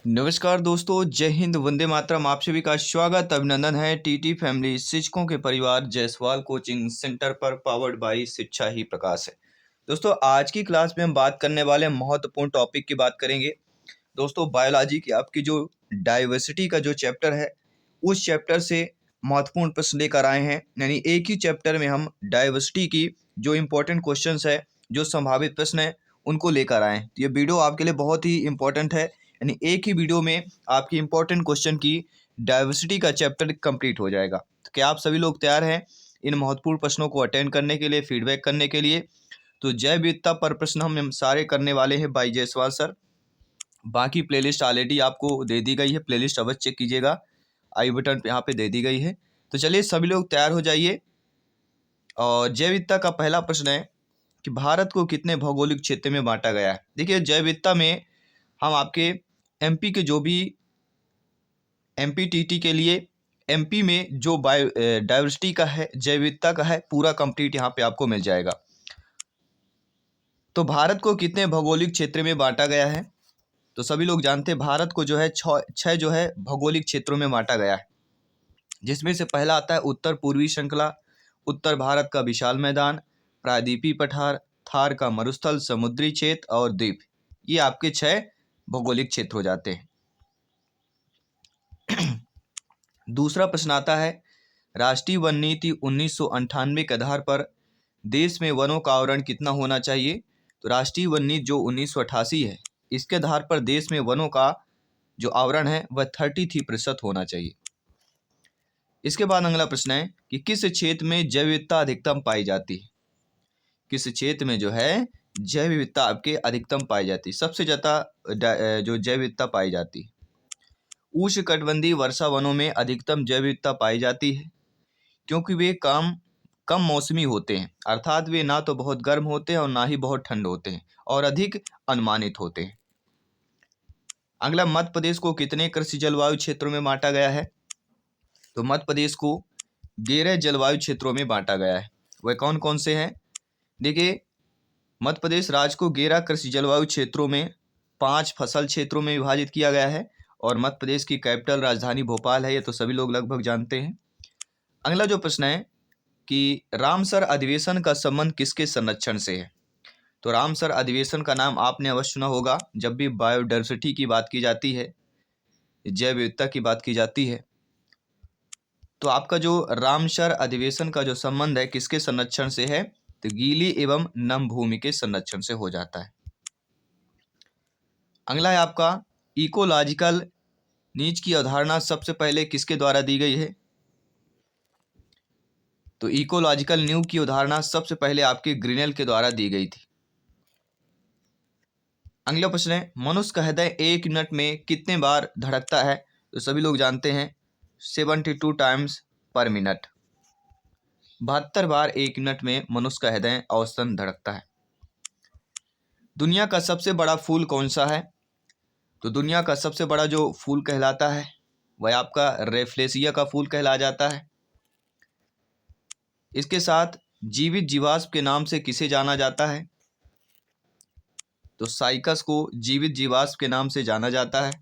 नमस्कार दोस्तों, जय हिंद, वंदे मातरम। आप सभी का स्वागत अभिनंदन है टीटी फैमिली शिक्षकों के परिवार जायसवाल कोचिंग सेंटर पर, पावर्ड बाई शिक्षा ही प्रकाश है। दोस्तों, आज की क्लास में हम बात करने वाले महत्वपूर्ण टॉपिक की बात करेंगे। दोस्तों, बायोलॉजी की आपकी जो डाइवर्सिटी का जो चैप्टर है, उस चैप्टर से महत्वपूर्ण प्रश्न लेकर आए हैं। यानी एक ही चैप्टर में हम डाइवर्सिटी की जो इम्पोर्टेंट क्वेश्चंस है, जो संभावित प्रश्न है, उनको लेकर आए हैं। ये वीडियो आपके लिए बहुत ही इंपॉर्टेंट है। यानी एक ही वीडियो में आपकी इंपॉर्टेंट क्वेश्चन की डाइवर्सिटी का चैप्टर कंप्लीट हो जाएगा। तो क्या आप सभी लोग तैयार हैं इन महत्वपूर्ण प्रश्नों को अटेंड करने के लिए, फीडबैक करने के लिए? तो जैव विविधता पर प्रश्न हम सारे करने वाले हैं बाई जायसवाल सर। बाकी प्लेलिस्ट ऑलरेडी आपको दे दी गई है, प्लेलिस्ट अवश्य चेक कीजिएगा, आई बटन पे यहाँ पे दे दी गई है। तो चलिए सभी लोग तैयार हो जाइए। और जैव विविधता का पहला प्रश्न है कि भारत को कितने भौगोलिक क्षेत्र में बांटा गया है। देखिए, जैव विविधता में हम आपके एमपी के जो भी एमपीटीटी के लिए एमपी में जो डाइवर्सिटी का है, जैव विविधता का है, पूरा कंप्लीट यहाँ पे आपको मिल जाएगा। तो भारत को कितने भौगोलिक क्षेत्र में बांटा गया है? तो सभी लोग जानते हैं भारत को जो है छह जो है भौगोलिक क्षेत्रों में बांटा गया है, जिसमें से पहला आता है उत्तर पूर्वी श्रृंखला, उत्तर भारत का विशाल मैदान, प्रायद्वीपीय पठार, थार का मरुस्थल, समुद्री क्षेत्र और द्वीप। ये आपके 6 भौगोलिक क्षेत्र हो जाते हैं। दूसरा प्रश्न आता है, राष्ट्रीय वन नीति 1998 के आधार पर देश में वनों का आवरण कितना होना चाहिए? तो राष्ट्रीय वन नीति जो 1988 है, इसके आधार पर देश में वनों का जो आवरण है वह 33% होना चाहिए। इसके बाद अगला प्रश्न है कि किस क्षेत्र में जैव विविधता अधिकतम पाई जाती है? किस क्षेत्र में जो है जैव विविधता आपके अधिकतम पाई जाती है, सबसे ज़्यादा जो जैव विविधता पाई जाती है? उष्णकटिबंधीय वर्षा वनों में अधिकतम जैव विविधता पाई जाती है, क्योंकि वे कम मौसमी होते हैं, अर्थात वे ना तो बहुत गर्म होते हैं और ना ही बहुत ठंड होते हैं, और अधिक अनुमानित होते हैं। अगला, मध्य प्रदेश को कितने कृषि जलवायु क्षेत्रों में बांटा गया है? तो मध्य प्रदेश को 11 जलवायु क्षेत्रों में बांटा गया है। वह कौन कौन से हैं? देखिए, मध्य प्रदेश राज्य को 11 कृषि जलवायु क्षेत्रों में 5 फसल क्षेत्रों में विभाजित किया गया है, और मध्य प्रदेश की कैपिटल राजधानी भोपाल है। ये तो सभी लोग लगभग जानते हैं। अगला जो प्रश्न है कि रामसर अधिवेशन का संबंध किसके संरक्षण से है? तो रामसर अधिवेशन का नाम आपने अवश्य सुना होगा जब भी बायोडाइवर्सिटी की बात की जाती है, जैव विविधता की बात की जाती है। तो आपका जो रामसर अधिवेशन का जो संबंध है किसके संरक्षण से है? तो गीली एवं नम भूमि के संरक्षण से हो जाता है। अगला है आपका, इकोलॉजिकल नीच की अवधारणा सबसे पहले किसके द्वारा दी गई है? तो इकोलॉजिकल नीव की अवधारणा सबसे पहले आपके ग्रिनेल के द्वारा दी गई थी। अगला प्रश्न है, मनुष्य का हृदय 1 मिनट में कितने बार धड़कता है? तो सभी लोग जानते हैं 72 टाइम्स पर मिनट। 72 बार 1 मिनट में मनुष्य का हृदय औसतन धड़कता है। दुनिया का सबसे बड़ा फूल कौन सा है? तो दुनिया का सबसे बड़ा जो फूल कहलाता है वह आपका रेफ्लेसिया का फूल कहला जाता है। इसके साथ जीवित जीवाश्म के नाम से किसे जाना जाता है? तो साइकस को जीवित जीवाश्म के नाम से जाना जाता है।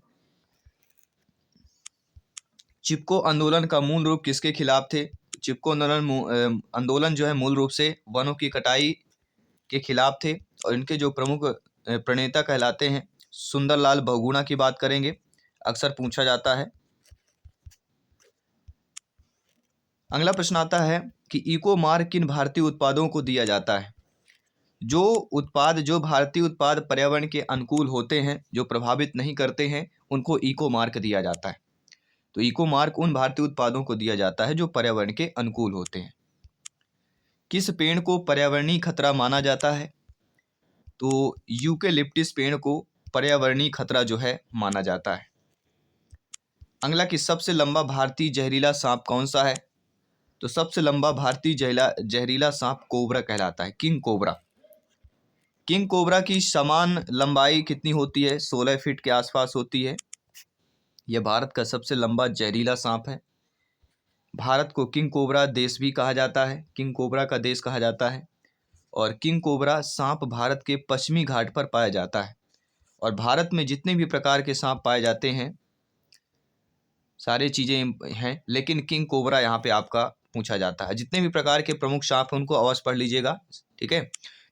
चिपको आंदोलन का मूल रूप किसके खिलाफ थे? चिपको आंदोलन जो है मूल रूप से वनों की कटाई के खिलाफ थे, और इनके जो प्रमुख प्रणेता कहलाते हैं सुंदरलाल बहुगुणा की बात करेंगे, अक्सर पूछा जाता है। अगला प्रश्न आता है कि इको मार्क किन भारतीय उत्पादों को दिया जाता है? जो भारतीय उत्पाद पर्यावरण के अनुकूल होते हैं, जो प्रभावित नहीं करते हैं, उनको इको मार्क दिया जाता है। तो इको मार्क उन भारतीय उत्पादों को दिया जाता है जो पर्यावरण के अनुकूल होते हैं। किस पेड़ को पर्यावरणीय खतरा माना जाता है? तो यूकेलिप्टिस पेड़ को पर्यावरणीय खतरा जो है माना जाता है। अगला, कि सबसे लंबा भारतीय जहरीला सांप कौन सा है? तो सबसे लंबा भारतीय जहरीला सांप कोबरा कहलाता है, किंग कोबरा। किंग कोबरा की समान लंबाई कितनी होती है? 16 फीट के आसपास होती है। यह भारत का सबसे लंबा जहरीला सांप है। भारत को किंग कोबरा देश भी कहा जाता है, किंग कोबरा का देश कहा जाता है। और किंग कोबरा सांप भारत के पश्चिमी घाट पर पाया जाता है, और भारत में जितने भी प्रकार के सांप पाए जाते हैं सारे चीज़ें हैं, लेकिन किंग कोबरा यहाँ पे आपका पूछा जाता है। जितने भी प्रकार के प्रमुख सांप हैं उनको अवश्य पढ़ लीजिएगा, ठीक है।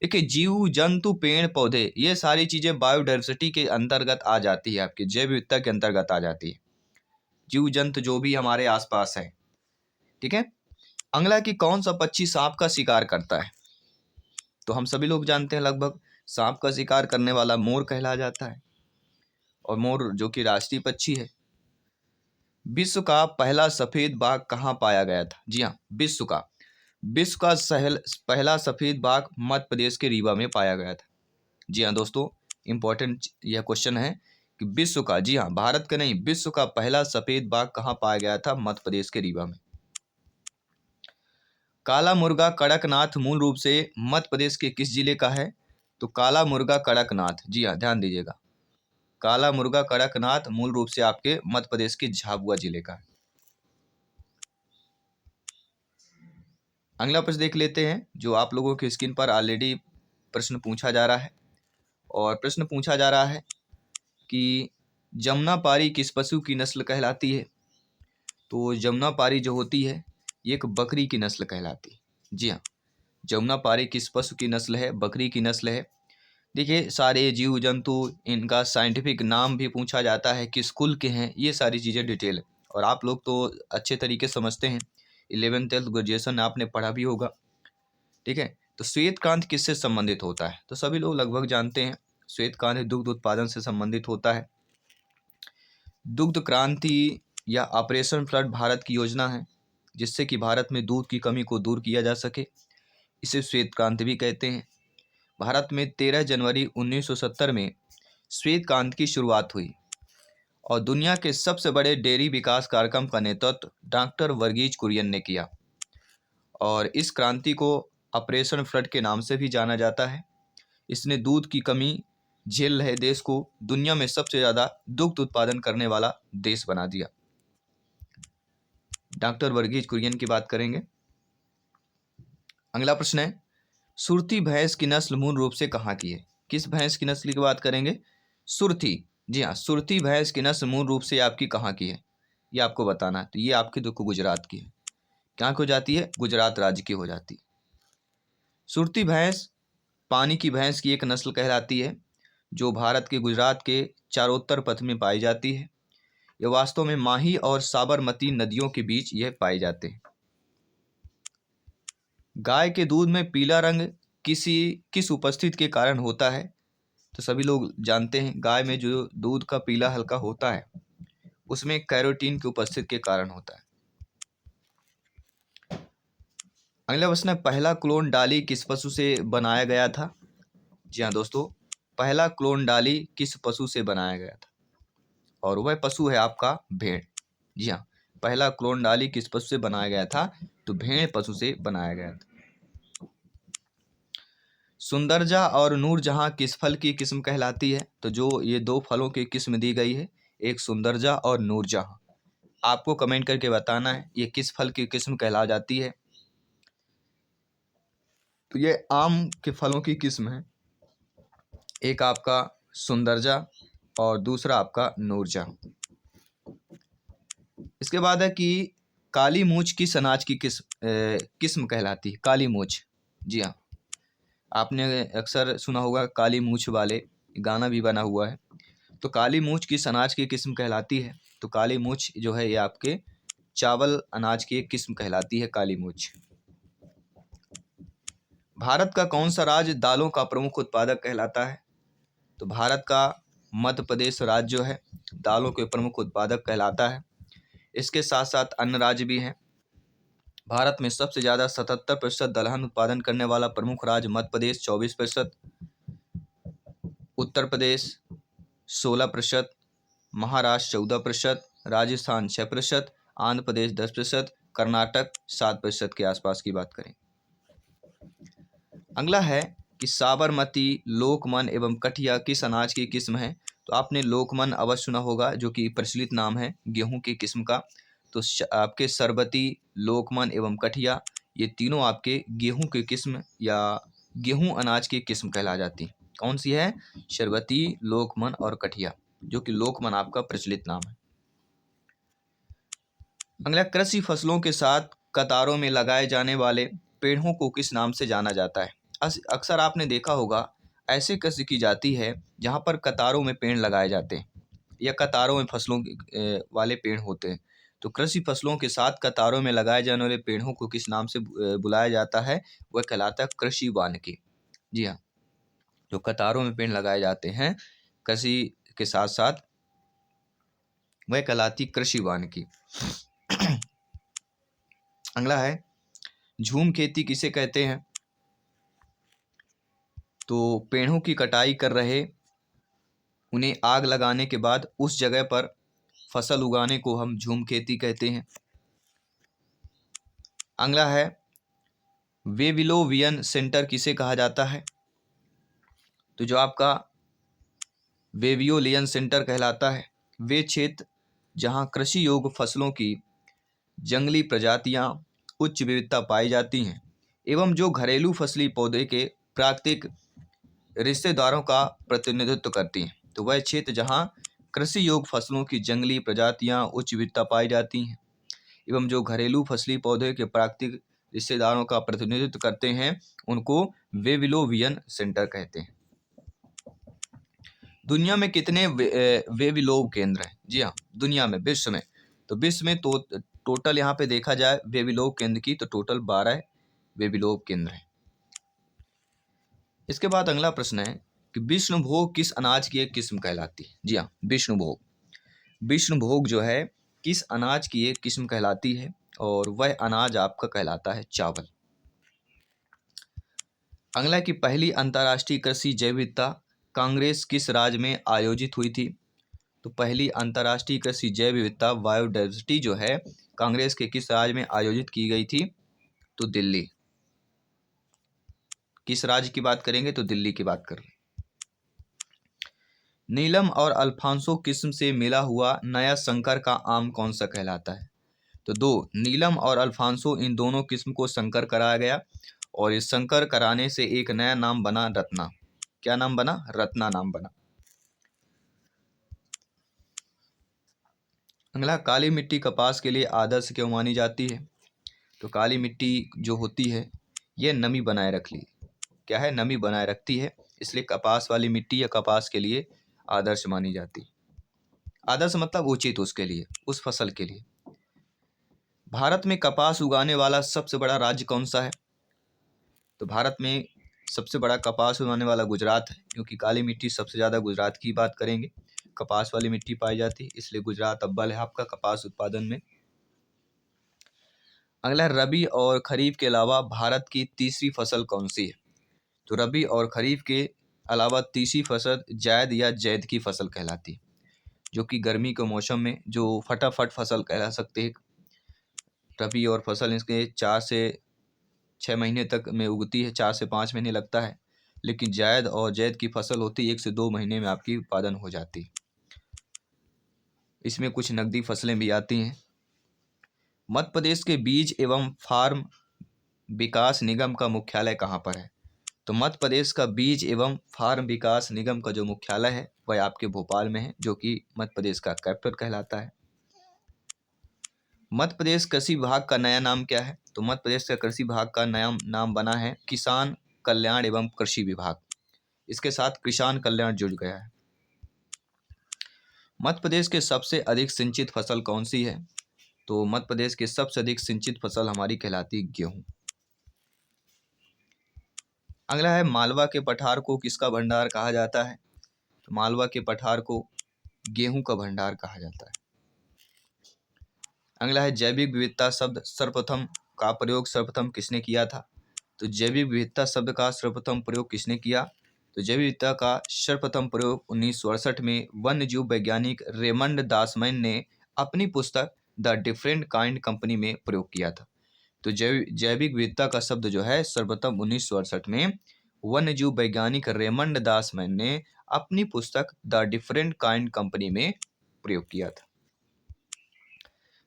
देखिए, जीव जंतु पेड़ पौधे ये सारी चीज़ें बायोडाइवर्सिटी के अंतर्गत आ जाती है, आपकी जैव विविधता के अंतर्गत आ जाती है, जीव जंतु जो भी हमारे आसपास है, ठीक है। अगला कि कौन सा पक्षी सांप का शिकार करता है, तो हम सभी लोग जानते हैं लगभग सांप का शिकार करने वाला मोर कहला जाता है, और मोर जो कि राष्ट्रीय पक्षी है। विश्व का पहला सफेद बाघ कहाँ पाया गया था? जी हाँ, विश्व का पहला सफेद बाघ मध्य प्रदेश के रीवा में पाया गया था। जी हाँ दोस्तों, इंपॉर्टेंट यह क्वेश्चन है कि विश्व का, जी हाँ भारत का नहीं, विश्व का पहला सफेद बाघ कहाँ पाया गया था? मध्य प्रदेश के रीवा में। काला मुर्गा कड़कनाथ मूल रूप से मध्य प्रदेश के किस जिले का है? तो काला मुर्गा कड़कनाथ, जी हाँ ध्यान दीजिएगा, काला मुर्गा कड़कनाथ मूल रूप से आपके मध्य प्रदेश के झाबुआ जिले का है। अगला प्रश्न देख लेते हैं, जो आप लोगों की स्क्रीन पर ऑलरेडी प्रश्न पूछा जा रहा है, और प्रश्न पूछा जा रहा है कि जमुनापारी किस पशु की नस्ल कहलाती है? तो जमुनापारी जो होती है ये एक बकरी की नस्ल कहलाती है। जी हाँ, जमुनापारी किस पशु की नस्ल है? बकरी की नस्ल है। देखिए, सारे जीव जंतु इनका साइंटिफिक नाम भी पूछा जाता है, किस कुल के हैं, ये सारी चीज़ें डिटेल है, और आप लोग तो अच्छे तरीके समझते हैं, 11th 12th ग्रेजुएशन आपने पढ़ा भी होगा, ठीक है। तो श्वेतकांत किससे संबंधित होता है? तो सभी लोग लगभग जानते हैं, श्वेतकांत दुग्ध उत्पादन से संबंधित होता है। दुग्ध क्रांति या ऑपरेशन फ्लड भारत की योजना है, जिससे कि भारत में दूध की कमी को दूर किया जा सके, इसे श्वेत क्रांति भी कहते हैं। भारत में 13 जनवरी 1970 में श्वेत क्रांति की शुरुआत हुई, और दुनिया के सबसे बड़े डेयरी विकास कार्यक्रम का नेतृत्व डॉक्टर वर्गीज कुरियन ने किया, और इस क्रांति को ऑपरेशन फ्लड के नाम से भी जाना जाता है। इसने दूध की कमी झेल रहे देश को दुनिया में सबसे ज़्यादा दुग्ध उत्पादन करने वाला देश बना दिया। डॉक्टर वर्गीज कुरियन की बात करेंगे। अगला प्रश्न है, सुरती भैंस की नस्ल मूल रूप से कहाँ की है? किस भैंस की नस्ल की बात करेंगे? सुरती, जी हाँ, सुरती भैंस की नस्ल मूल रूप से आपकी कहाँ की है, ये आपको बताना है। तो ये आपकी देखो गुजरात की है। कहाँ की हो जाती है? गुजरात राज्य की हो जाती है। सुरती भैंस पानी की भैंस की एक नस्ल कहलाती है, जो भारत के गुजरात के चारोत्तर पथ में पाई जाती है। यह वास्तव में माही और साबरमती नदियों के बीच यह पाए जाते हैं। गाय के दूध में पीला रंग किस उपस्थिति के कारण होता है? तो सभी लोग जानते हैं, गाय में जो दूध का पीला हल्का होता है उसमें कैरोटीन की उपस्थिति के कारण होता है। अगला प्रश्न है, पहला क्लोन डाली किस पशु से बनाया गया था? जी हाँ दोस्तों, पहला क्लोन डाली किस पशु से बनाया गया था? और वह पशु है आपका भेड़। जी हाँ, पहला क्लोन डाली किस पशु से बनाया गया था? तो भेड़ पशु से बनाया गया था। सुंदरजा और नूरजहां किस फल की किस्म कहलाती है? तो जो ये दो फलों की किस्म दी गई है, एक सुंदरजा और नूरजहां, आपको कमेंट करके बताना है ये किस फल की किस्म कहला जाती है। तो ये आम के फलों की किस्म है, एक आपका सुंदरजा और दूसरा आपका नूरजहां। इसके बाद है कि काली मूंछ किस अनाज की किस्म कहलाती है? काली मूंछ, जी हाँ, आपने अक्सर सुना होगा काली मूंछ वाले, गाना भी बना हुआ है। तो काली मूंछ किस अनाज की किस्म कहलाती है? तो काली मूंछ जो है ये आपके चावल अनाज की एक किस्म कहलाती है, काली मूंछ। भारत का कौन सा राज्य दालों का प्रमुख उत्पादक कहलाता है? तो भारत का मध्य प्रदेश राज्य जो है दालों के प्रमुख उत्पादक कहलाता है। इसके साथ साथ अन्य राज्य भी हैं। भारत में सबसे ज़्यादा 77% दलहन उत्पादन करने वाला प्रमुख राज्य मध्य प्रदेश 24%, उत्तर प्रदेश 16%, महाराष्ट्र 14%, राजस्थान 6%, आंध्र प्रदेश 10%, कर्नाटक 7% के आसपास की बात करें। अगला है कि साबरमती, लोकमन एवं कठिया किस अनाज की किस्म है? तो आपने लोकमन अवश्य सुना होगा, जो कि प्रचलित नाम है गेहूं की किस्म का। तो आपके सरबती, लोकमन एवं कठिया ये तीनों आपके गेहूं की किस्म या गेहूं अनाज की किस्म कहला जाती हैं। कौन सी है? शरबती, लोकमन और कठिया, जो कि लोकमन आपका प्रचलित नाम है। अगला, कृषि फसलों के साथ कतारों में लगाए जाने वाले पेड़ों को किस नाम से जाना जाता है? अक्सर आपने देखा होगा ऐसे कृषि की जाती है जहाँ पर कतारों में पेड़ लगाए जाते हैं या कतारों में फसलों वाले पेड़ होते हैं। तो कृषि फसलों के साथ कतारों में लगाए जाने वाले पेड़ों को किस नाम से बुलाया जाता है? वह कहलाता है कृषि वानिकी। जी हाँ, जो कतारों में पेड़ लगाए जाते हैं कृषि के साथ साथ, वह कहलाती कृषि वानिकी। अगला है, झूम खेती किसे कहते हैं? तो पेड़ों की कटाई कर रहे उन्हें आग लगाने के बाद उस जगह पर फसल उगाने को हम झूम खेती कहते हैं। अगला है, वेविलोवियन सेंटर किसे कहा जाता है? तो जो आपका वेवियोलियन सेंटर कहलाता है वे क्षेत्र जहां कृषि योग्य फसलों की जंगली प्रजातियां उच्च विविधता पाई जाती हैं एवं जो घरेलू फसली पौधे के प्राकृतिक रिश्तेदारों का प्रतिनिधित्व करती हैं। तो वह क्षेत्र जहां कृषि योग्य फसलों की जंगली प्रजातियां उच्च विविधता पाई जाती हैं एवं जो घरेलू फसली पौधे के प्राकृतिक रिश्तेदारों का प्रतिनिधित्व करते हैं, उनको वेविलोवियन सेंटर कहते हैं। दुनिया में कितने वेविलोव केंद्र हैं? जी हाँ, दुनिया में, विश्व में, तो विश्व में तो टोटल यहाँ पे देखा जाए वेविलोव केंद्र की तो टोटल 12 वेविलोव केंद्र हैं। इसके बाद अगला प्रश्न है कि विष्णुभोग किस अनाज की एक किस्म कहलाती है? जी हाँ, विष्णुभोग जो है किस अनाज की एक किस्म कहलाती है और वह अनाज आपका कहलाता है चावल। अगला की पहली अंतर्राष्ट्रीय कृषि जैव विविधता कांग्रेस किस राज्य में आयोजित हुई थी? तो पहली अंतर्राष्ट्रीय कृषि जैव विविधता बायोडाइवर्सिटी जो है कांग्रेस के किस राज्य में आयोजित की गई थी? तो दिल्ली। किस राज्य की बात करेंगे? तो दिल्ली की बात कर रहे हैं। नीलम और अल्फांसो किस्म से मिला हुआ नया संकर का आम कौन सा कहलाता है? तो दो, नीलम और अल्फांसो, इन दोनों किस्म को संकर कराया गया और इस संकर कराने से एक नया नाम बना, रत्ना। क्या नाम बना? रत्ना नाम बना। अगला, काली मिट्टी कपास के लिए आदर्श क्यों मानी जाती है? तो काली मिट्टी जो होती है यह नमी बनाए क्या है? नमी बनाए रखती है, इसलिए कपास वाली मिट्टी या कपास के लिए आदर्श मानी जाती है। आदर्श मतलब उचित, उसके लिए, उस फसल के लिए। भारत में कपास उगाने वाला सबसे बड़ा राज्य कौन सा है? तो भारत में सबसे बड़ा कपास उगाने वाला गुजरात है, क्योंकि काली मिट्टी सबसे ज़्यादा गुजरात की बात करेंगे, कपास वाली मिट्टी पाई जाती है, इसलिए गुजरात अव्वल है आपका कपास उत्पादन में। अगला, रबी और खरीफ के अलावा भारत की तीसरी फसल कौन सी है? तो रबी और खरीफ के अलावा तीसरी फसल जायद या जैद की फसल कहलाती है, जो कि गर्मी के मौसम में जो फटाफट फसल कहला सकते हैं। रबी और फसल इसके 4 से 6 महीने तक में उगती है, 4 से 5 महीने लगता है, लेकिन जायद और जैद की फसल होती है 1 से 2 महीने में आपकी उत्पादन हो जाती है। इसमें कुछ नकदी फसलें भी आती हैं। मध्य प्रदेश के बीज एवं फार्म विकास निगम का मुख्यालय कहाँ पर है? तो मध्य प्रदेश का बीज एवं फार्म विकास निगम का जो मुख्यालय है वह आपके भोपाल में है, जो कि मध्य प्रदेश का कैपिटल कहलाता है। मध्य प्रदेश कृषि विभाग का नया नाम क्या है? तो मध्य प्रदेश का कृषि विभाग का नया नाम बना है किसान कल्याण एवं कृषि विभाग। इसके साथ किसान कल्याण जुड़ गया है। मध्य प्रदेश के सबसे अधिक सिंचित फसल कौन सी है? तो मध्य प्रदेश की सबसे अधिक सिंचित फसल हमारी कहलाती गेहूं। अगला है, मालवा के पठार को किसका भंडार कहा जाता है? तो मालवा के पठार को गेहूं का भंडार कहा जाता है। अगला है, जैविक विविधता शब्द सर्वप्रथम किसने किया था? तो जैविक विविधता शब्द का सर्वप्रथम प्रयोग किसने किया? तो जैविक विविधता का सर्वप्रथम प्रयोग 1968 में वन्यजीव वैज्ञानिक रेमंड दासमैन ने अपनी पुस्तक द डिफरेंट काइंड कंपनी में प्रयोग किया था। तो जैविक विविधता का शब्द जो है सर्वप्रथम 1968 में वन्यजीव वैज्ञानिक रेमंड दासमैन ने अपनी पुस्तक द डिफरेंट काइंड कंपनी में प्रयोग किया था।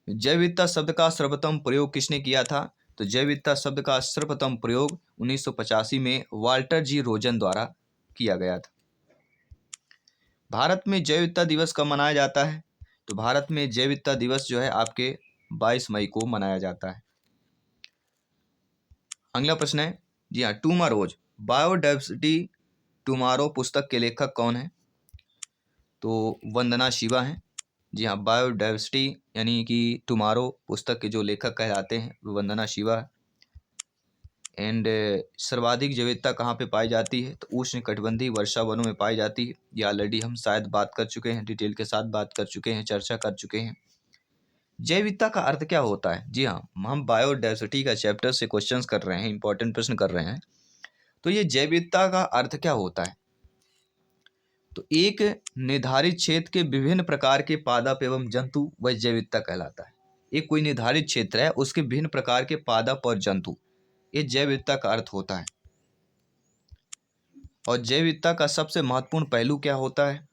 जैव विविधता शब्द का सर्वप्रथम प्रयोग किसने किया था? तो जैव विविधता शब्द का सर्वप्रथम प्रयोग 1985 में वाल्टर जी रोजन द्वारा किया गया था। भारत में जैव विविधता दिवस कब मनाया जाता है? तो भारत में जैव विविधता दिवस जो है आपके 22 मई को मनाया जाता है। अगला प्रश्न है, जी हाँ, टुमारोज बायोडाइवर्सिटी टुमारो पुस्तक के लेखक कौन है? तो वंदना शिवा हैं। जी हाँ, बायोडाइवर्सिटी यानी कि टुमारो पुस्तक के जो लेखक कहलाते हैं वो वंदना शिवा है। एंड सर्वाधिक जैव विविधता कहाँ पे पाई जाती है? तो उष्णकटिबंधीय वर्षा वनों में पाई जाती है। ये ऑलरेडी हम शायद बात कर चुके हैं, डिटेल के साथ बात कर चुके हैं, चर्चा कर चुके हैं। जैव विविधता का अर्थ क्या होता है? जी हाँ, हम बायोडाइवर्सिटी का चैप्टर से क्वेश्चंस कर रहे हैं, इंपॉर्टेंट प्रश्न कर रहे हैं। तो ये जैव विविधता का अर्थ क्या होता है? तो एक निर्धारित क्षेत्र के विभिन्न प्रकार के पादप एवं जंतु वह जैव विविधता कहलाता है। एक कोई निर्धारित क्षेत्र है, उसके विभिन्न प्रकार के पादप और जंतु, ये जैव विविधता का अर्थ होता है। और जैव विविधता का सबसे महत्वपूर्ण पहलू क्या होता है?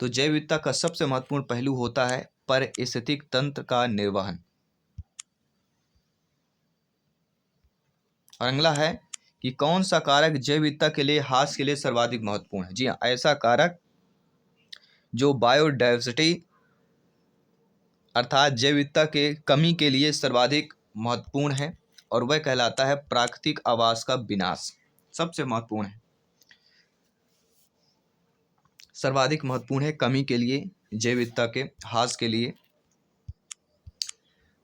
तो जैव विविधता का सबसे महत्वपूर्ण पहलू होता है पारिस्थितिक तंत्र का निर्वहन। और अगला है कि कौन सा कारक जैव विविधता के लिए ह्रास के लिए सर्वाधिक महत्वपूर्ण है? जी हाँ, ऐसा कारक जो बायोडाइवर्सिटी अर्थात जैव विविधता के कमी के लिए सर्वाधिक महत्वपूर्ण है, और वह कहलाता है प्राकृतिक आवास का विनाश। सबसे महत्वपूर्ण है, सर्वाधिक महत्वपूर्ण है कमी के लिए, जैव विविधता के ह्रास के लिए।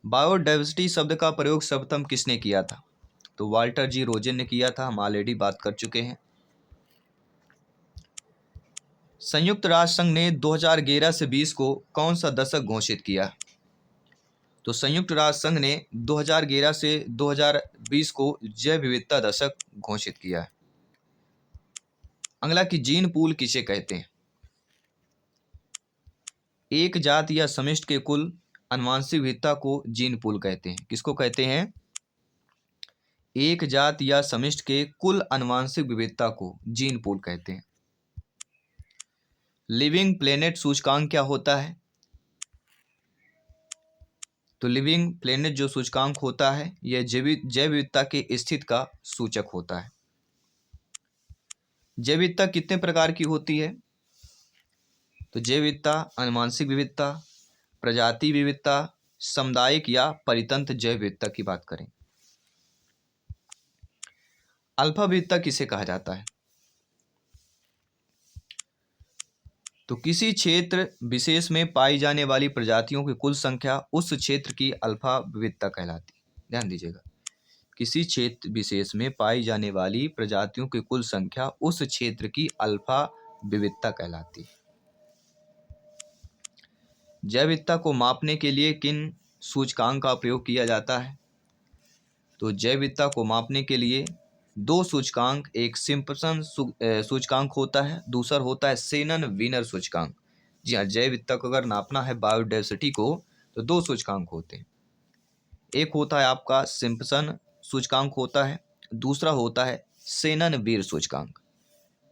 बायोडाइवर्सिटी शब्द का प्रयोग सर्वप्रथम किसने किया था? तो वाल्टर जी रोजेन ने किया था, हम ऑलरेडी बात कर चुके हैं। संयुक्त राष्ट्र संघ ने 2011 से 20 को कौन सा दशक घोषित किया? तो संयुक्त राष्ट्र संघ ने 2011 से 2020 को जैव विविधता दशक घोषित किया है। अगला कि जीन पूल किसे कहते हैं? एक जात या समिष्ट के कुल आनुवंशिक विविधता को जीन पूल कहते हैं। किसको कहते हैं? एक जात या समिष्ट के कुल आनुवंशिक विविधता को जीन पूल कहते हैं। लिविंग प्लेनेट सूचकांक क्या होता है? तो लिविंग प्लेनेट जो सूचकांक होता है यह जैव विविधता के स्थिति का सूचक होता है। जैव विविधता कितने प्रकार की होती है? तो जैव विविधता आनुवंशिक विविधता, प्रजाति विविधता, सामुदायिक या परितंत्र जैव विविधता की बात करें। अल्फा विविधता किसे कहा जाता है? तो किसी क्षेत्र विशेष में पाई जाने वाली प्रजातियों की कुल संख्या उस क्षेत्र की अल्फा विविधता कहलाती है। ध्यान दीजिएगा, किसी क्षेत्र विशेष में पाई जाने वाली प्रजातियों की कुल संख्या उस क्षेत्र की अल्फा विविधता कहलाती है। जैव विविधता को मापने के लिए किन सूचकांक का प्रयोग किया जाता है? तो जैव विविधता को मापने के लिए दो सूचकांक, एक सिम्पसन सूचकांक होता है, दूसरा होता है शेनन वीनर सूचकांक। जी हाँ, जैव विविधता को अगर नापना है बायोडाइवर्सिटी को तो दो सूचकांक होते हैं। एक होता है आपका सिम्पसन सूचकांक होता है, दूसरा होता है शेनन वीर सूचकांक।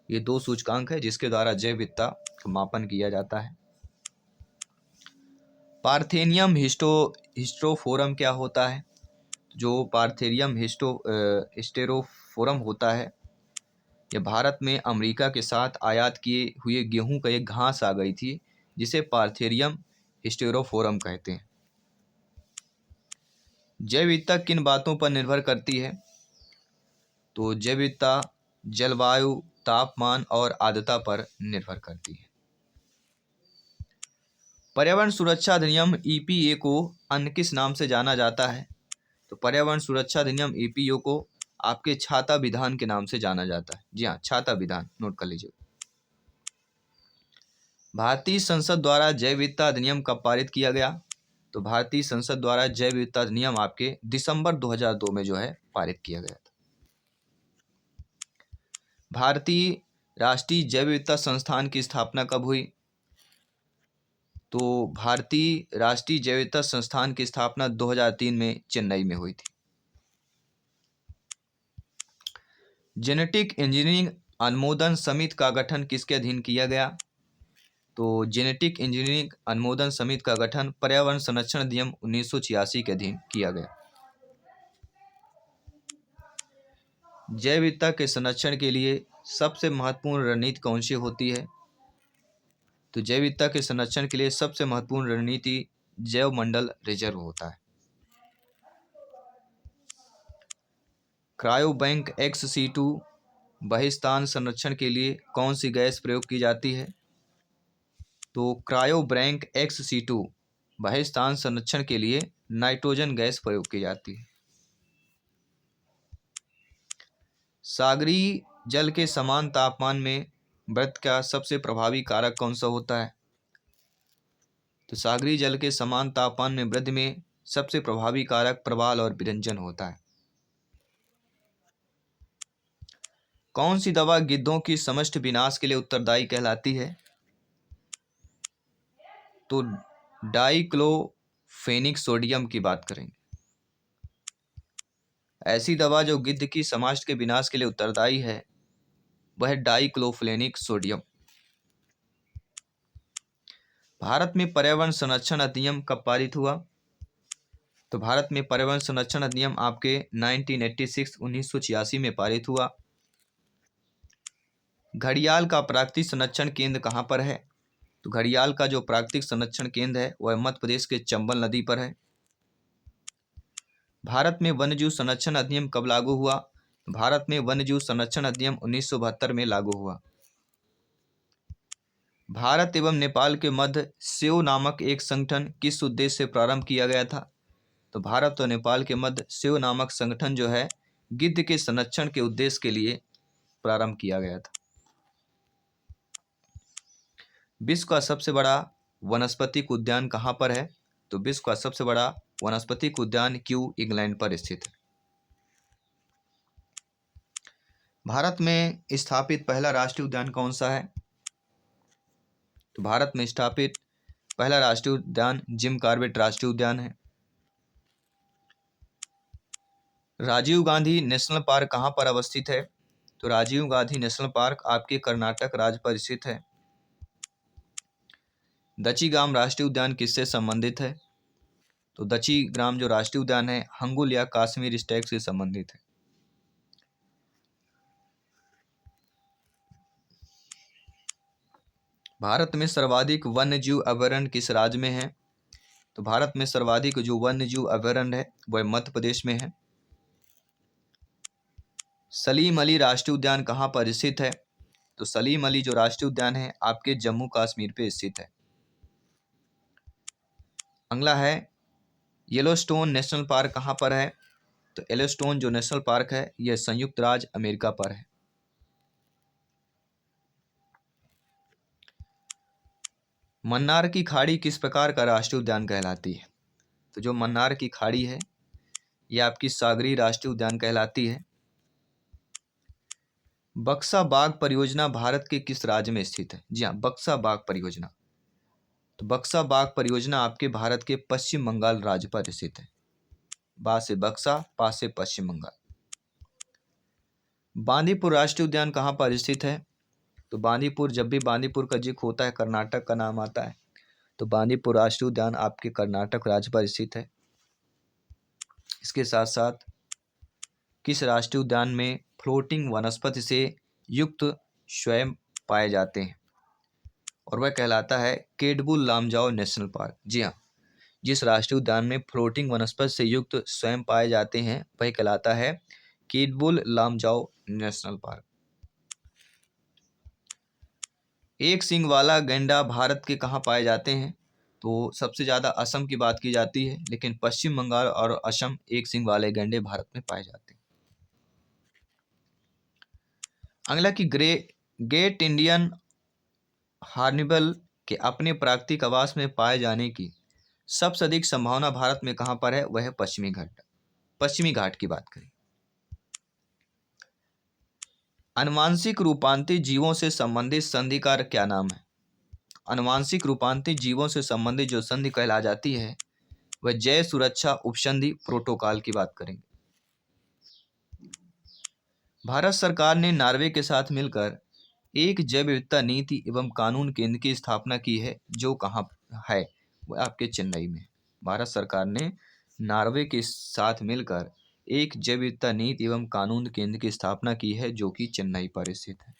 ये दो सूचकांक है जिसके द्वारा जैव विविधता का मापन किया जाता है। पार्थेनियम हिस्टोफोरम क्या होता है? जो पार्थेनियम हिस्टेरोफोरम होता है, यह भारत में अमेरिका के साथ आयात किए हुए गेहूं का एक घास आ गई थी जिसे पार्थेनियम हिस्टेरोफोरम कहते हैं। जैव विविधता किन बातों पर निर्भर करती है? तो जैव विविधता जलवायु, तापमान और आर्द्रता पर निर्भर करती है। पर्यावरण सुरक्षा अधिनियम EPA को अन्य किस नाम से जाना जाता है? तो पर्यावरण सुरक्षा अधिनियम EPA को आपके छाता विधान के नाम से जाना जाता है। जी हाँ, छाता विधान नोट कर लीजिए। भारतीय संसद द्वारा जैव विविधता अधिनियम कब पारित किया गया? तो भारतीय संसद द्वारा जैव विविधता अधिनियम आपके दिसंबर 2002 में जो है पारित किया गया था। भारतीय राष्ट्रीय जैव विविधता संस्थान की स्थापना कब हुई? तो भारतीय राष्ट्रीय जैव विविधता संस्थान की स्थापना 2003 में चेन्नई में हुई थी। जेनेटिक इंजीनियरिंग अनुमोदन समिति का गठन किसके अधीन किया गया? तो जेनेटिक इंजीनियरिंग अनुमोदन समिति का गठन पर्यावरण संरक्षण अधिनियम 1986 के अधीन किया गया। जैव विविधता के संरक्षण के लिए सबसे महत्वपूर्ण रणनीति कौन सी होती है? तो जैव विविधता के संरक्षण के लिए सबसे महत्वपूर्ण रणनीति जैव मंडल रिजर्व होता है। क्रायोबैंक XC2 बहिस्तान संरक्षण के लिए कौन सी गैस प्रयोग की जाती है? तो क्रायोबैंक XC2 बहिस्तान संरक्षण के लिए नाइट्रोजन गैस प्रयोग की जाती है। सागरीय जल के समान तापमान में वृद्धि का सबसे प्रभावी कारक कौन सा होता है? तो सागरीय जल के समान तापमान में वृद्धि में सबसे प्रभावी कारक प्रवाल और विरंजन होता है। कौन सी दवा गिद्धों की समष्टि विनाश के लिए उत्तरदायी कहलाती है? तो डाइक्लोफेनिक सोडियम की बात करेंगे। ऐसी दवा जो गिद्ध की समष्टि के विनाश के लिए उत्तरदायी है वह डाइक्लोफेनिक सोडियम। भारत में पर्यावरण संरक्षण अधिनियम कब पारित हुआ? तो भारत में पर्यावरण संरक्षण अधिनियम आपके 1986 में पारित हुआ। घड़ियाल का प्राकृतिक संरक्षण केंद्र कहाँ पर है? तो घड़ियाल का जो प्राकृतिक संरक्षण केंद्र है वह मध्य प्रदेश के चंबल नदी पर है। भारत में वन्यजीव संरक्षण अधिनियम कब लागू हुआ? भारत में वन्यजीव संरक्षण अधिनियम 1972 में लागू हुआ। भारत एवं नेपाल के मध्य सेव नामक एक संगठन किस उद्देश्य से प्रारंभ किया गया था? तो भारत और नेपाल के मध्य सेव नामक संगठन जो है गिद्ध के संरक्षण के उद्देश्य के लिए प्रारंभ किया गया था। विश्व का सबसे बड़ा वनस्पतिक उद्यान कहाँ पर है? तो विश्व का सबसे बड़ा वनस्पतिक उद्यान क्यू इंग्लैंड पर स्थित है। भारत में स्थापित पहला राष्ट्रीय उद्यान कौन सा है? तो भारत में स्थापित पहला राष्ट्रीय उद्यान जिम कॉर्बेट राष्ट्रीय उद्यान है। राजीव गांधी नेशनल पार्क कहाँ पर अवस्थित है? तो राजीव गांधी नेशनल पार्क आपके कर्नाटक राज्य पर स्थित है। दचीग्राम राष्ट्रीय उद्यान किससे संबंधित है? तो दचीग्राम जो राष्ट्रीय उद्यान है हंगुल या कश्मीर स्टैग से संबंधित है। भारत में सर्वाधिक वन्यजीव अभयारण्य किस राज्य में है? तो भारत में सर्वाधिक जो वन्यजीव अभयारण्य है वह मध्य प्रदेश में है। सलीम अली राष्ट्रीय उद्यान कहाँ पर स्थित है? तो सलीम अली जो राष्ट्रीय उद्यान है आपके जम्मू कश्मीर पे स्थित है। अगला है येलोस्टोन नेशनल पार्क कहाँ पर है? तो येलोस्टोन जो नेशनल पार्क है यह संयुक्त राज्य अमेरिका पर है। मन्नार की खाड़ी किस प्रकार का राष्ट्रीय उद्यान कहलाती है? तो जो मन्नार की खाड़ी है यह आपकी सागरीय राष्ट्रीय उद्यान कहलाती है। बक्सा बाघ परियोजना भारत के किस राज्य में स्थित है? जी हाँ, बक्सा बाघ परियोजना। तो बक्सा बाघ परियोजना आपके भारत के पश्चिम बंगाल राज्य पर स्थित है। बा से बक्सा, पा से पश्चिम बंगाल। बांदीपुर राष्ट्रीय उद्यान कहाँ पर स्थित है? तो बांदीपुर, जब भी बांदीपुर का जिक्र होता है कर्नाटक का नाम आता है। तो बांदीपुर राष्ट्रीय उद्यान आपके कर्नाटक राज्य पर स्थित है। इसके साथ साथ किस राष्ट्रीय उद्यान में फ्लोटिंग वनस्पति से युक्त स्वयं पाए जाते हैं? और वह कहलाता है केडबुल लामजाओ नेशनल पार्क। जी हाँ, जिस राष्ट्रीय उद्यान में फ्लोटिंग वनस्पति से युक्त स्वयं पाए जाते हैं वह कहलाता है केडबुल लामजाओ नेशनल पार्क। एक सींग वाला गैंडा भारत के कहाँ पाए जाते हैं? तो सबसे ज़्यादा असम की बात की जाती है, लेकिन पश्चिम बंगाल और असम एक सींग वाले गैंडे भारत में पाए जाते हैं। अगला कि ग्रेट इंडियन हॉर्नबिल के अपने प्राकृतिक आवास में पाए जाने की सबसे अधिक संभावना भारत में कहाँ पर है? वह है पश्चिमी घाट की बात करें। आनुवांशिक रूपांतरित जीवों से संबंधित संधि का क्या नाम है? आनुवांशिक रूपांतरित जीवों से संबंधित जो संधि कहला जाती है वह जैव सुरक्षा उपसंधि प्रोटोकॉल की बात करेंगे। भारत सरकार ने नॉर्वे के साथ मिलकर एक जैव विविधता नीति एवं कानून केंद्र की स्थापना की है, जो कहाँ है? वह आपके चेन्नई में। भारत सरकार ने नॉर्वे के साथ मिलकर एक जैव विविधता नीति एवं कानून केंद्र की स्थापना की है, जो कि चेन्नई पर स्थित है।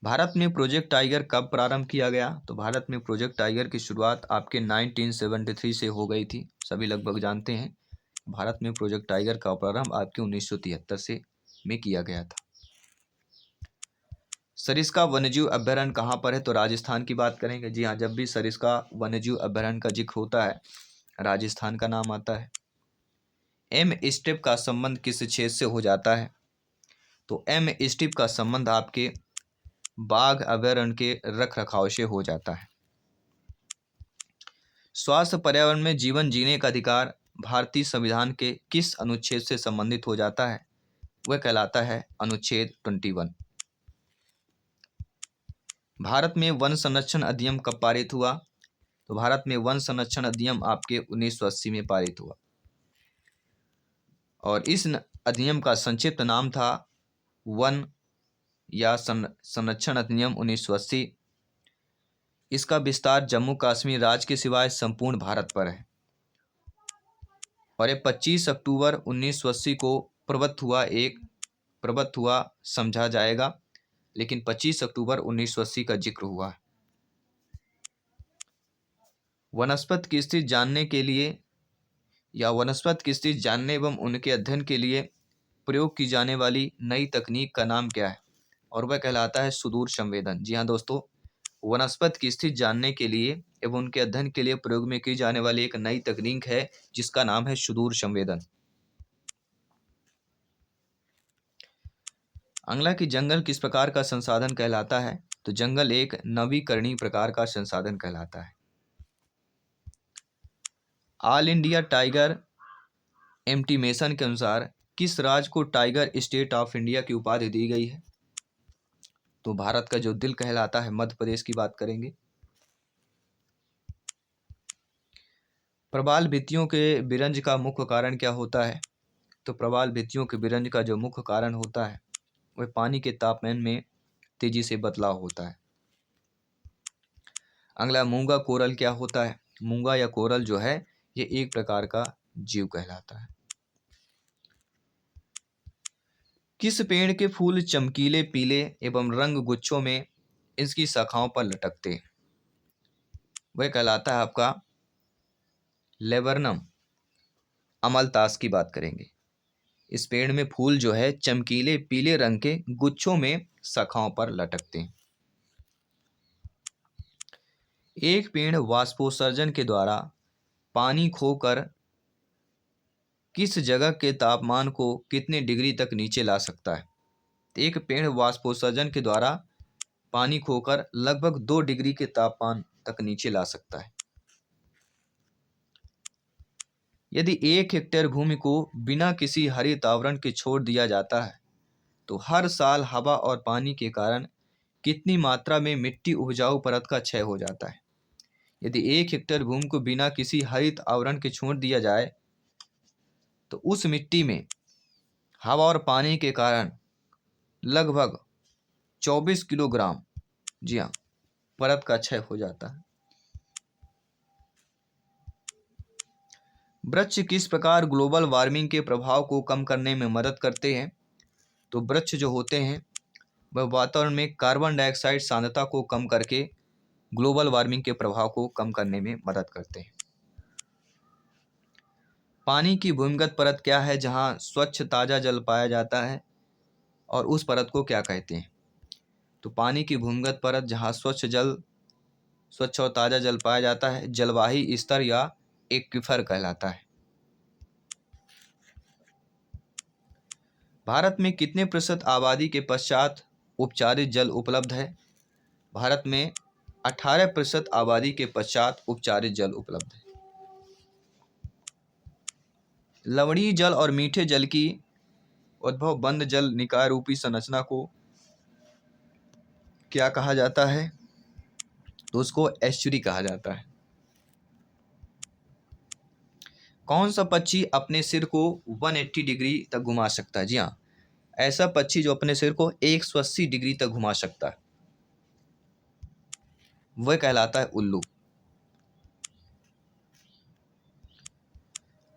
भारत में प्रोजेक्ट टाइगर कब प्रारंभ किया गया? तो भारत में प्रोजेक्ट टाइगर की शुरुआत आपके 1973 से हो गई थी। सभी लगभग जानते हैं भारत में प्रोजेक्ट टाइगर का प्रारंभ आपके 1973 से में किया गया था। सरिस्का वन्यजीव अभयारण्य कहाँ पर है? तो राजस्थान की बात करेंगे। जी हाँ, जब भी सरिस्का वन्यजीव अभयारण्य का जिक्र होता है राजस्थान का नाम आता है। एम स्ट्रिप का संबंध किस क्षेत्र से हो जाता है? तो एम स्ट्रिप का संबंध आपके बाघ अभयारण्य के रख रखाव से हो जाता है। स्वास्थ्य पर्यावरण में जीवन जीने का अधिकार भारतीय संविधान के किस अनुच्छेद से संबंधित हो जाता है? वह कहलाता है अनुच्छेद 21। भारत में वन संरक्षण अधिनियम कब पारित हुआ? तो भारत में वन संरक्षण अधिनियम आपके 1980 में पारित हुआ और इस अधिनियम का संक्षिप्त नाम था वन या संरक्षण अधिनियम 1980। इसका विस्तार जम्मू कश्मीर राज्य के सिवाय संपूर्ण भारत पर है और ये 25 अक्टूबर 1980 को प्रवत्त हुआ समझा जाएगा, लेकिन 25 अक्टूबर 1980 का जिक्र हुआ। वनस्पति की स्थिति जानने के लिए या वनस्पति की स्थिति जानने एवं उनके अध्ययन के लिए प्रयोग की जाने वाली नई तकनीक का नाम क्या है? और वह कहलाता है सुदूर संवेदन। जी हाँ दोस्तों, वनस्पति की स्थिति जानने के लिए एवं उनके अध्ययन के लिए प्रयोग में की जाने वाली एक नई तकनीक है जिसका नाम है सुदूर संवेदन। अगला कि जंगल किस प्रकार का संसाधन कहलाता है? तो जंगल एक नवीकरणीय प्रकार का संसाधन कहलाता है। ऑल इंडिया टाइगर एस्टिमेशन के अनुसार किस राज्य को टाइगर स्टेट ऑफ इंडिया की उपाधि दी गई है? तो भारत का जो दिल कहलाता है मध्य प्रदेश की बात करेंगे। प्रवाल भित्तियों के विरंज का मुख्य कारण क्या होता है? तो प्रवाल भित्तियों के विरंज का जो मुख्य कारण होता है वह पानी के तापमान में तेजी से बदलाव होता है। अगला मूंगा कोरल क्या होता है? मूंगा या कोरल जो है ये एक प्रकार का जीव कहलाता है। किस पेड़ के फूल चमकीले पीले एवं रंग गुच्छों में इसकी शाखाओं पर लटकते? वह कहलाता है आपका लेबरनम अमलतास की बात करेंगे। इस पेड़ में फूल जो है चमकीले पीले रंग के गुच्छों में शाखाओं पर लटकते हैं। एक पेड़ वाष्पोत्सर्जन के द्वारा पानी खोकर किस जगह के तापमान को कितने डिग्री तक नीचे ला सकता है? एक पेड़ वाष्पोत्सर्जन के द्वारा पानी खोकर लगभग 2 डिग्री के तापमान तक नीचे ला सकता है। यदि 1 हेक्टेयर भूमि को बिना किसी हरित आवरण के छोड़ दिया जाता है तो हर साल हवा और पानी के कारण कितनी मात्रा में मिट्टी उपजाऊ परत का क्षय हो जाता है? यदि 1 हेक्टेयर भूमि को बिना किसी हरित आवरण के छोड़ दिया जाए तो उस मिट्टी में हवा और पानी के कारण लगभग 24 किलोग्राम, जी हाँ, परत का क्षय हो जाता है। वृक्ष किस प्रकार ग्लोबल वार्मिंग के प्रभाव को कम करने में मदद करते हैं? तो वृक्ष जो होते हैं वह वातावरण में कार्बन डाइऑक्साइड सांद्रता को कम करके ग्लोबल वार्मिंग के प्रभाव को कम करने में मदद करते हैं। पानी की भूमिगत परत क्या है जहां स्वच्छ ताज़ा जल पाया जाता है और उस परत को क्या कहते हैं? तो पानी की भूमिगत परत जहां स्वच्छ और ताज़ा जल पाया जाता है जलवाही स्तर या एक्वीफर कहलाता है। भारत में कितने प्रतिशत आबादी के पश्चात उपचारित जल उपलब्ध है? भारत में 18% आबादी के पश्चात उपचारित जल उपलब्ध है। लवणीय जल और मीठे जल की उद्भव बंद जल निकाय रूपी संरचना को क्या कहा जाता है? तो उसको एस्चुरी कहा जाता है। कौन सा पक्षी अपने सिर को 180 डिग्री तक घुमा सकता है? जी हाँ, ऐसा पक्षी जो अपने सिर को 180 डिग्री तक घुमा सकता है वह कहलाता है उल्लू।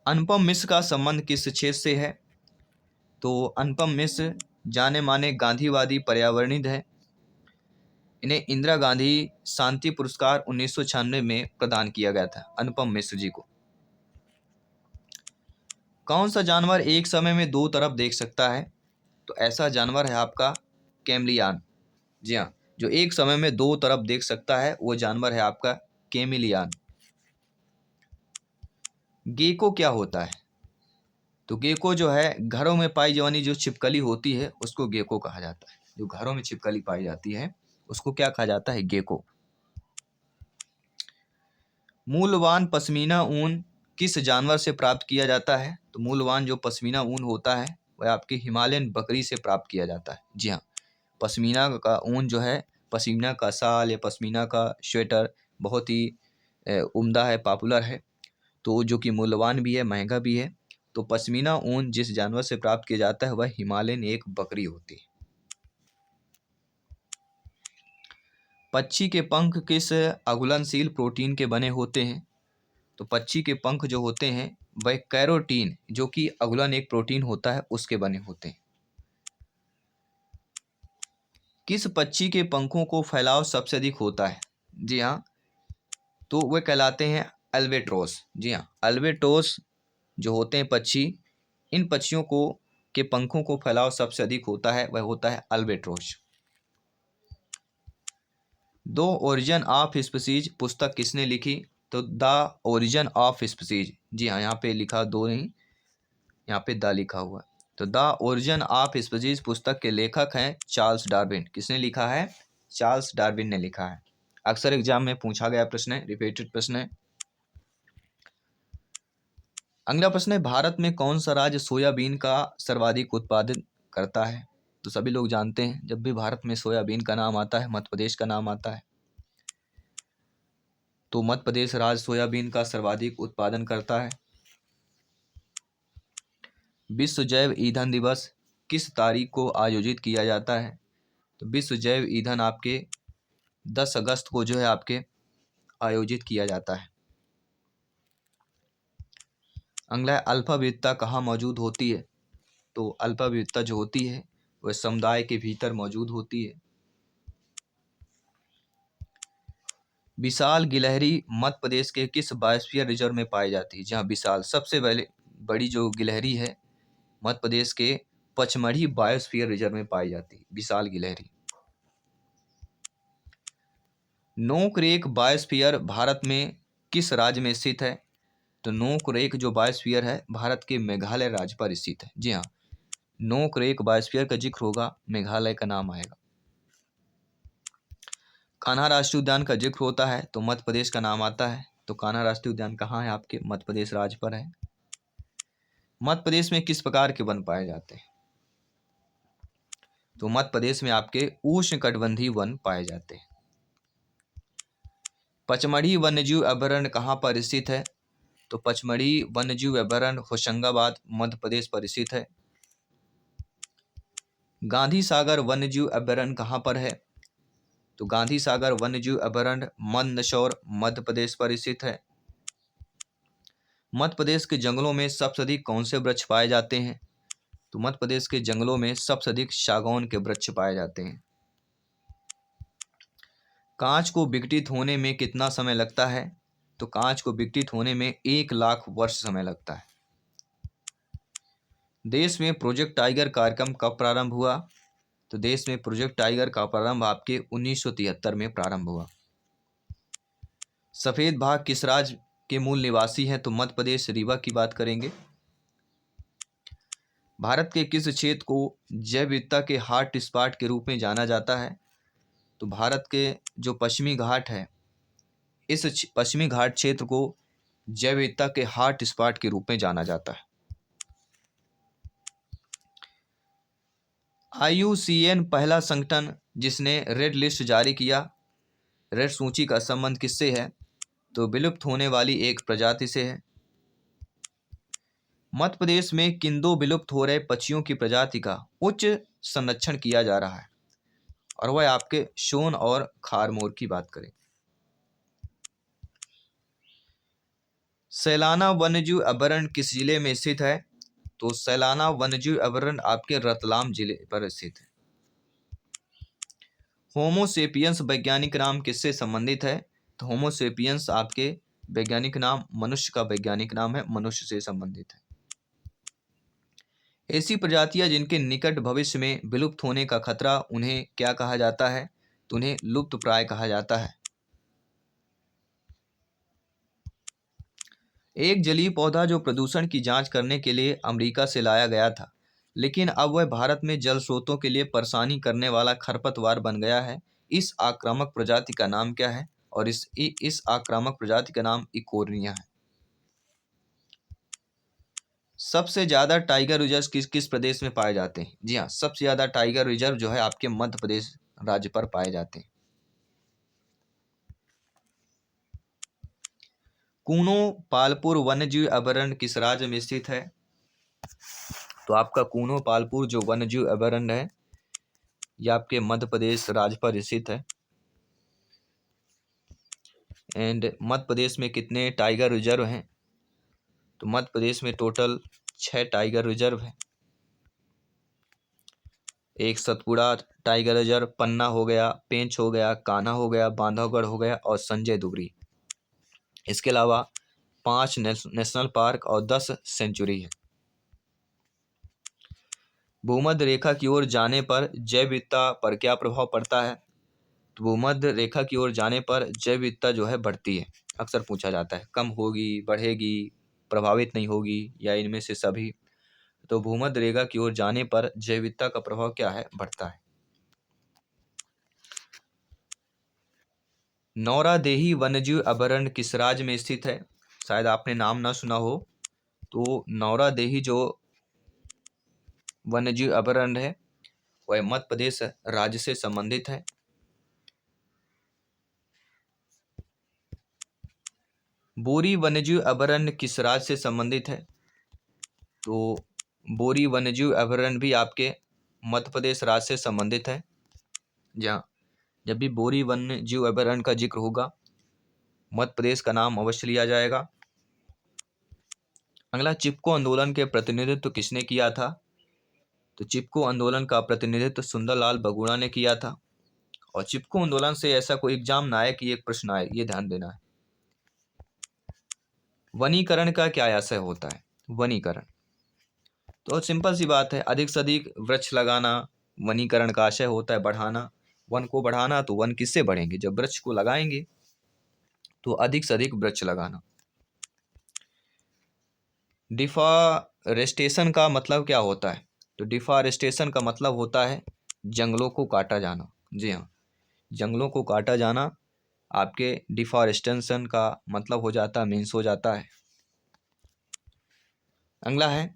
अनुपम मिश्र का संबंध किस क्षेत्र से है? तो अनुपम मिश्र जाने माने गांधीवादी पर्यावरणिक है। इन्हें इंदिरा गांधी शांति पुरस्कार 1996 में प्रदान किया गया था अनुपम मिश्र जी को। कौन सा जानवर एक समय में दो तरफ देख सकता है? तो ऐसा जानवर है आपका कैमलियान। जी हाँ, जो एक समय में दो तरफ देख सकता है वो जानवर है आपका कैमलियान। गेको क्या होता है? तो गेको जो है घरों में पाई जाने जो छिपकली होती है उसको गेको कहा जाता है। जो घरों में छिपकली पाई जाती है उसको क्या कहा जाता है? गेको। मूल्यवान पश्मीना ऊन किस जानवर से प्राप्त किया जाता है? तो मूल्यवान जो पश्मीना ऊन होता है वह आपकी हिमालयन बकरी से प्राप्त किया जाता है। जी हाँ, पश्मीना का ऊन जो है, पश्मीना का शाल या पश्मीना का स्वेटर बहुत ही उम्दा है, पॉपुलर है, तो जो कि मूल्यवान भी है, महंगा भी है। तो पश्मीना ऊन जिस जानवर से प्राप्त किया जाता है वह हिमालयन एक बकरी होती है। पक्षी के पंख किस अघुलनशील प्रोटीन के बने होते हैं? तो पक्षी के पंख जो होते हैं वह कैरोटीन, जो कि अघुलन एक प्रोटीन होता है, उसके बने होते हैं। किस पक्षी के पंखों को फैलाव सबसे अधिक होता है? जी हाँ, तो वे कहलाते हैं अल्बेट्रोस। जी हाँ, अल्बेट्रोस जो होते हैं पक्षी, इन पक्षियों को के पंखों को फैलाव सबसे अधिक होता है, वह होता है अल्बेट्रोस। दो ओरिजिन ऑफ स्पीसीज पुस्तक किसने लिखी? तो द ओरिजिन ऑफ स्पीसीज। जी हाँ, यहाँ पे लिखा दो नहीं, यहाँ पे द लिखा हुआ है। तो द ओरिजिन ऑफ स्पीसीज पुस्तक के लेखक हैं चार्ल्स डार्विन। किसने लिखा है? चार्ल्स डार्विन ने लिखा है। अक्सर एग्जाम में पूछा गया प्रश्न है, रिपीटेड प्रश्न है। अगला प्रश्न है, भारत में कौन सा राज्य सोयाबीन का सर्वाधिक उत्पादन करता है? तो सभी लोग जानते हैं, जब भी भारत में सोयाबीन का नाम आता है मध्य प्रदेश का नाम आता है। तो मध्य प्रदेश राज्य सोयाबीन का सर्वाधिक उत्पादन करता है। विश्व जैव ईंधन दिवस किस तारीख को आयोजित किया जाता है? तो विश्व जैव ईंधन आपके 10 अगस्त को जो है आपके आयोजित किया जाता है। अगला है, अल्फा विविधता कहाँ मौजूद होती है? तो अल्फा विविधता जो होती है वह समुदाय के भीतर मौजूद होती है। विशाल गिलहरी मध्य प्रदेश के किस बायोस्फीयर रिजर्व में पाई जाती है? जहाँ विशाल सबसे बड़ी जो गिलहरी है मध्य प्रदेश के पचमढ़ी बायोस्फीयर रिजर्व में पाई जाती है, विशाल गिलहरी। नोकरेक बायोस्फीयर भारत में किस राज्य में स्थित है? तो नोकरेक जो बायोस्फीयर है भारत के मेघालय राज्य पर स्थित है। जी हाँ, नोकरेक बायोस्फीयर का जिक्र होगा मेघालय का नाम आएगा। कान्हा राष्ट्रीय उद्यान का जिक्र होता है तो मध्य प्रदेश का नाम आता है। तो कान्हा राष्ट्रीय उद्यान कहाँ है? आपके मध्य प्रदेश राज्य पर है। मध्य प्रदेश में किस प्रकार के वन पाए जाते हैं? तो मध्य प्रदेश में आपके उष्णकटिबंधीय वन पाए जाते हैं। पचमढ़ी वन्यजीव अभयारण्य कहाँ पर स्थित है? तो पचमढ़ी वन्यजीव अभयारण्य होशंगाबाद मध्य प्रदेश पर स्थित है। गांधी सागर वन्यजीव अभयारण्य कहाँ पर है? तो गांधी सागर वन्यजीव अभयारण्य मंदसौर मध्य प्रदेश पर स्थित है। मध्य प्रदेश के जंगलों में सबसे अधिक कौन से वृक्ष पाए जाते हैं? तो मध्य प्रदेश के जंगलों में सबसे अधिक सागौन के वृक्ष पाए जाते हैं। कांच को विघटित होने में कितना समय लगता है? तो कांच को विघटित होने में 1 लाख वर्ष समय लगता है। देश में प्रोजेक्ट टाइगर कार्यक्रम कब प्रारंभ हुआ? तो देश में प्रोजेक्ट टाइगर का प्रारंभ आपके 1973 में प्रारंभ हुआ। सफेद बाघ किस राज्य के मूल निवासी हैं? तो मध्य प्रदेश रीवा की बात करेंगे। भारत के किस क्षेत्र को जैव विविधता के हॉट स्पॉट के रूप में जाना जाता है? तो भारत के जो पश्चिमी घाट है, इस पश्चिमी घाट क्षेत्र को जैव विविधता के हॉट स्पॉट के रूप में जाना जाता है। IUCN पहला संगठन जिसने रेड लिस्ट जारी किया। रेड सूची का संबंध किससे है? तो विलुप्त होने वाली एक प्रजाति से है। मध्य प्रदेश में किन दो विलुप्त हो रहे पक्षियों की प्रजाति का उच्च संरक्षण किया जा रहा है? और वह आपके शोन और खारमोर की बात करें। सैलाना वन्यजीव अभयारण्य किस जिले में स्थित है? तो सैलाना वन्यजीव अभयारण्य आपके रतलाम जिले पर स्थित है। होमोसेपियंस वैज्ञानिक नाम किससे संबंधित है? तो होमोसेपियंस आपके वैज्ञानिक नाम मनुष्य का वैज्ञानिक नाम है, मनुष्य से संबंधित है। ऐसी प्रजातियां जिनके निकट भविष्य में विलुप्त होने का खतरा, उन्हें क्या कहा जाता है? तो उन्हें लुप्त प्राय कहा जाता है। एक जलीय पौधा जो प्रदूषण की जांच करने के लिए अमेरिका से लाया गया था, लेकिन अब वह भारत में जल स्रोतों के लिए परेशानी करने वाला खरपतवार बन गया है। इस आक्रामक प्रजाति का नाम क्या है? और इस आक्रामक प्रजाति का नाम इकोर्निया है। सबसे ज्यादा टाइगर रिजर्व किस किस प्रदेश में पाए जाते हैं? जी हाँ, सबसे ज्यादा टाइगर रिजर्व जो है आपके मध्य प्रदेश राज्य पर पाए जाते हैं। कूनो पालपुर वन्यजीव अभयारण्य किस राज्य में स्थित है? तो आपका कूनो पालपुर जो वन्यजीव अभयारण्य है, ये आपके मध्य प्रदेश राज्य पर स्थित है। एंड मध्य प्रदेश में कितने टाइगर रिजर्व हैं? तो मध्य प्रदेश में टोटल 6 टाइगर रिजर्व है। एक सतपुड़ा टाइगर रिजर्व, पन्ना हो गया, पेंच हो गया, कान्हा हो गया, बांधवगढ़ हो गया और संजय दुगरी। इसके अलावा 5 नेशनल पार्क और 10 सेंचुरी है। भूमध्य रेखा की ओर जाने पर जैव विविधता पर क्या प्रभाव पड़ता है? तो भूमध्य रेखा की ओर जाने पर जैव विविधता जो है बढ़ती है। अक्सर पूछा जाता है, कम होगी, बढ़ेगी, प्रभावित नहीं होगी, या इनमें से सभी। तो भूमध्य रेखा की ओर जाने पर जैव विविधता का प्रभाव क्या है? बढ़ता है। नौरादेही वन्यजीव अभयारण्य किस राज्य में स्थित है? शायद आपने नाम ना सुना हो। तो नौरादेही जो वन्यजीव अभयारण्य है वह मध्य प्रदेश राज्य से संबंधित है। बोरी वन्यजीव अभयारण्य किस राज्य से संबंधित है? तो बोरी वन्यजीव अभयारण्य भी आपके मध्य प्रदेश राज्य से संबंधित है। जहाँ जब भी बोरी वन्यजीव अभयारण्य का जिक्र होगा, मध्य प्रदेश का नाम अवश्य लिया जाएगा। अगला, चिपको आंदोलन के प्रतिनिधित्व किसने किया था? तो चिपको आंदोलन का प्रतिनिधित्व सुंदरलाल बगुड़ा ने किया था। और चिपको आंदोलन से ऐसा कोई एग्जाम ना आए कि एक प्रश्न आए, ये ध्यान देना है। वनीकरण का क्या आशय होता है? वनीकरण तो सिंपल सी बात है, अधिक से अधिक वृक्ष लगाना वनीकरण का आशय होता है, बढ़ाना। वन को बढ़ाना, तो वन किससे बढ़ेंगे? जब वृक्ष को लगाएंगे। तो अधिक से अधिक वृक्ष लगाना। डिफॉरेस्टेशन का मतलब क्या होता है? तो डिफॉरेस्टेशन का मतलब होता है जंगलों को काटा जाना। जी हाँ, जंगलों को काटा जाना आपके डिफॉरेस्टेशन का मतलब हो जाता है, मीन्स हो जाता है। अगला है,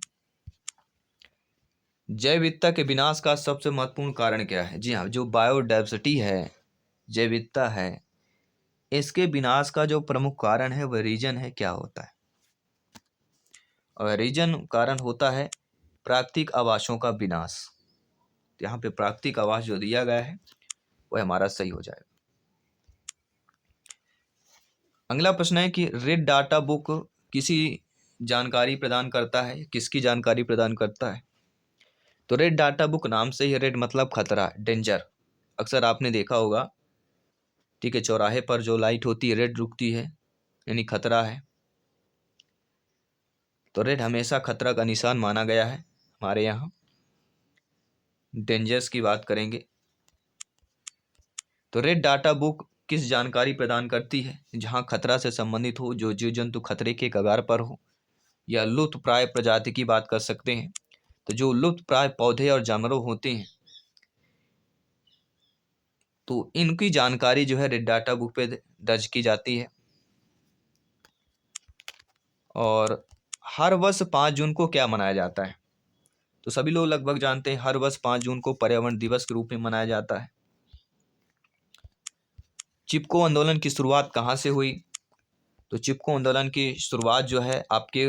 जैव विविधता के विनाश का सबसे महत्वपूर्ण कारण क्या है? जी हाँ, जो बायोडाइवर्सिटी है, जैव विविधता है, इसके विनाश का जो प्रमुख कारण है वह रीजन है, क्या होता है? और रीजन कारण होता है प्राकृतिक आवासों का विनाश। तो यहाँ पे प्राकृतिक आवास जो दिया गया है वह हमारा सही हो जाएगा। अगला प्रश्न है कि रेड डाटा बुक किसी जानकारी प्रदान करता है, किसकी जानकारी प्रदान करता है? तो रेड डाटा बुक नाम से ही रेड मतलब खतरा, डेंजर। अक्सर आपने देखा होगा, ठीक है, चौराहे पर जो लाइट होती है रेड रुकती है, यानी खतरा है। तो रेड हमेशा खतरा का निशान माना गया है हमारे यहाँ। डेंजर्स की बात करेंगे तो रेड डाटा बुक किस जानकारी प्रदान करती है? जहाँ खतरा से संबंधित हो, जो जीव जंतु खतरे के कगार पर हो, या लुप्त प्राय प्रजाति की बात कर सकते हैं। तो जो लुप्त प्राय पौधे और जानवरों होते हैं, तो इनकी जानकारी जो है रेड डाटा बुक पे दर्ज की जाती है। और हर वर्ष 5 जून को क्या मनाया जाता है? तो सभी लोग लगभग जानते हैं, हर वर्ष 5 जून को पर्यावरण दिवस के रूप में मनाया जाता है। चिपको आंदोलन की शुरुआत कहाँ से हुई? तो चिपको आंदोलन की शुरुआत जो है आपके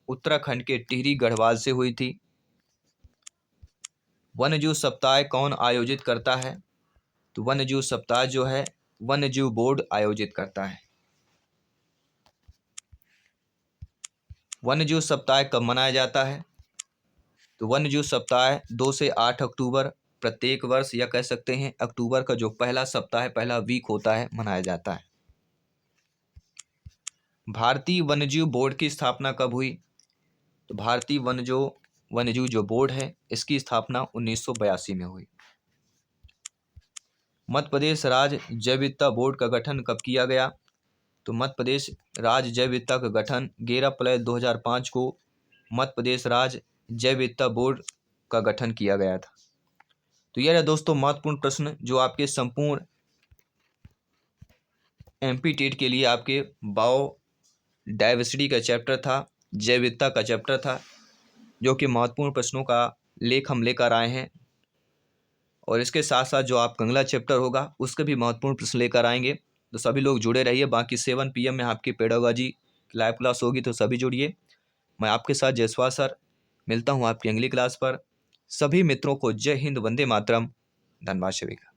उत्तराखंड के टिहरी गढ़वाल से हुई थी। वन्यजीव सप्ताह कौन आयोजित करता है? तो वन्यजीव सप्ताह जो है वन्यजीव बोर्ड आयोजित करता है। वन्यजीव सप्ताह कब मनाया जाता है? तो वन्यजीव सप्ताह 2 से 8 अक्टूबर प्रत्येक वर्ष, या कह सकते हैं अक्टूबर का जो पहला सप्ताह है, पहला वीक होता है, मनाया जाता है। भारतीय वन्यजीव बोर्ड की स्थापना कब हुई? तो भारतीय वन्यजीव जो बोर्ड है, इसकी स्थापना 1982 में हुई। मध्य प्रदेश राज्य जैव विविधता बोर्ड का गठन कब किया गया? तो मध्य प्रदेश राज्य जैव विविधता का गठन 11 अप्रैल 2005 को मध्य प्रदेश राज्य जैव विविधता बोर्ड का गठन किया गया था। तो यह रहे दोस्तों महत्वपूर्ण प्रश्न जो आपके संपूर्ण एमपी टेट के लिए आपके बायोडायवर्सिटी का चैप्टर था, जैव विविधता का चैप्टर था, जो कि महत्वपूर्ण प्रश्नों का लेख हम लेकर आए हैं। और इसके साथ साथ जो आप अगला चैप्टर होगा उसके भी महत्वपूर्ण प्रश्न लेकर आएंगे। तो सभी लोग जुड़े रहिए। बाकी 7 PM में आपकी पेडागोजी लाइव क्लास होगी, तो सभी जुड़िए। मैं आपके साथ जयसवाल सर मिलता हूँ आपकी अगली क्लास पर। सभी मित्रों को जय हिंद, वंदे मातरम। धन्यवाद सभी का।